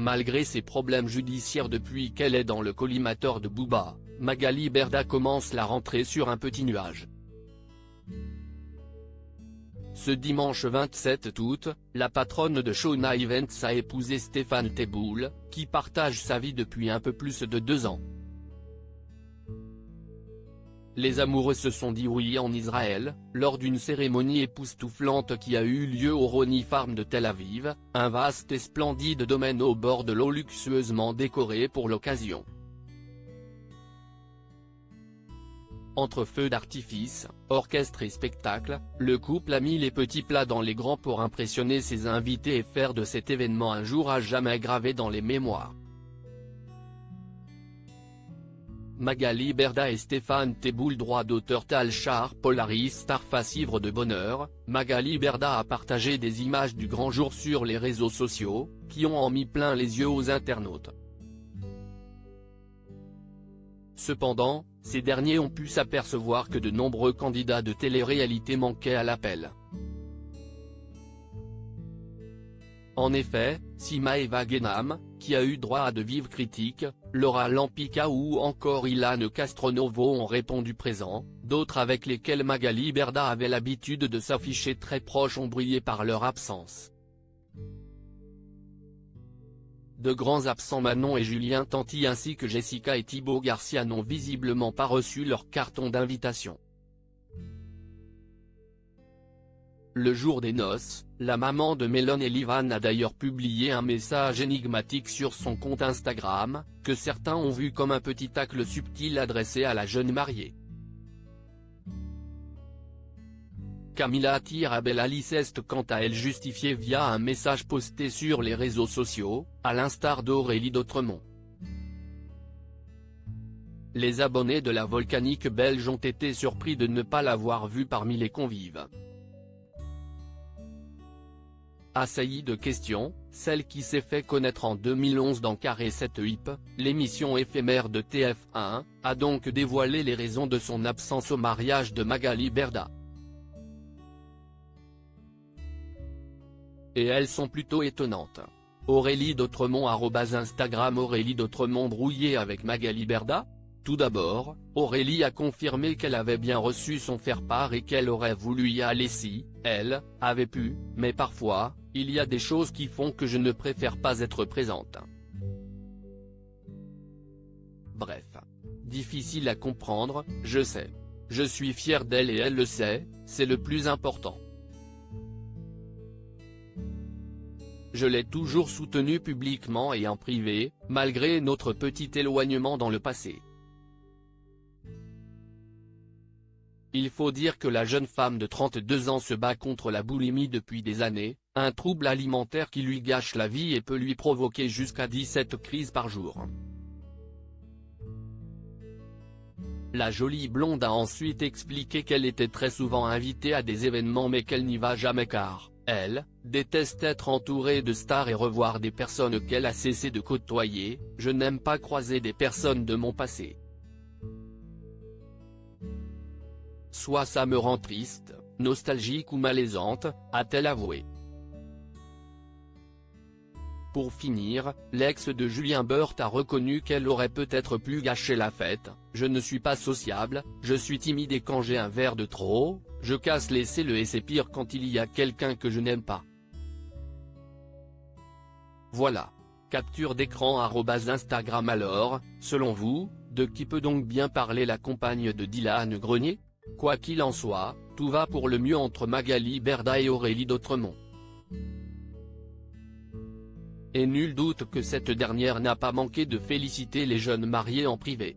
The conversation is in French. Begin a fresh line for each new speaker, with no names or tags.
Malgré ses problèmes judiciaires depuis qu'elle est dans le collimateur de Booba, Magali Berda commence la rentrée sur un petit nuage. Ce dimanche 27 août, la patronne de Shona Events a épousé Stéphane Teboul, qui partage sa vie depuis un peu plus de 2 ans. Les amoureux se sont dit oui en Israël, lors d'une cérémonie époustouflante qui a eu lieu au Roni Farm de Tel Aviv, un vaste et splendide domaine au bord de l'eau luxueusement décoré pour l'occasion. Entre feux d'artifice, orchestre et spectacle, le couple a mis les petits plats dans les grands pour impressionner ses invités et faire de cet événement un jour à jamais gravé dans les mémoires. Magali Berda et Stéphane Teboul, droit d'auteur Tal Shahar Polaris Starface ivre de bonheur. Magali Berda a partagé des images du grand jour sur les réseaux sociaux, qui ont en mis plein les yeux aux internautes. Cependant, ces derniers ont pu s'apercevoir que de nombreux candidats de télé-réalité manquaient à l'appel. En effet, Sima-Eva Guénam, qui a eu droit à de vives critiques, Laura Lampica ou encore Ilan Castronovo ont répondu présents, d'autres avec lesquels Magali Berda avait l'habitude de s'afficher très proches ont brillé par leur absence. De grands absents Manon et Julien Tanti ainsi que Jessica et Thibaut Garcia n'ont visiblement pas reçu leur carton d'invitation. Le jour des noces, la maman de Mélone et Livan a d'ailleurs publié un message énigmatique sur son compte Instagram, que certains ont vu comme un petit tacle subtil adressé à la jeune mariée. Camila Tirabel Aliceste quant à elle justifiait via un message posté sur les réseaux sociaux, à l'instar d'Aurélie d'Autremont. Les abonnés de la volcanique belge ont été surpris de ne pas l'avoir vue parmi les convives. Assaillie de questions, celle qui s'est fait connaître en 2011 dans Carré 7 Hip, l'émission éphémère de TF1, a donc dévoilé les raisons de son absence au mariage de Magali Berda. Et elles sont plutôt étonnantes. Aurélie d'Autremont @Instagram Aurélie d'Autremont brouillée avec Magali Berda? Tout d'abord, Aurélie a confirmé qu'elle avait bien reçu son faire-part et qu'elle aurait voulu y aller si, elle, avait pu, mais parfois, il y a des choses qui font que je ne préfère pas être présente. Bref. Difficile à comprendre, je sais. Je suis fier d'elle et elle le sait, c'est le plus important. Je l'ai toujours soutenue publiquement et en privé, malgré notre petit éloignement dans le passé. Il faut dire que la jeune femme de 32 ans se bat contre la boulimie depuis des années, un trouble alimentaire qui lui gâche la vie et peut lui provoquer jusqu'à 17 crises par jour. La jolie blonde a ensuite expliqué qu'elle était très souvent invitée à des événements mais qu'elle n'y va jamais car, elle, déteste être entourée de stars et revoir des personnes qu'elle a cessé de côtoyer. Je n'aime pas croiser des personnes de mon passé. Soit ça me rend triste, nostalgique ou malaisante, a-t-elle avoué. Pour finir, l'ex de Julien Bert a reconnu qu'elle aurait peut-être pu gâcher la fête. Je ne suis pas sociable, je suis timide et quand j'ai un verre de trop, je casse laissez-le et c'est pire quand il y a quelqu'un que je n'aime pas. Voilà. Capture d'écran @Instagram. Alors, selon vous, de qui peut donc bien parler la compagne de Dylan Grenier? Quoi qu'il en soit, tout va pour le mieux entre Magali Berda et Aurélie d'Autremont. Et nul doute que cette dernière n'a pas manqué de féliciter les jeunes mariés en privé.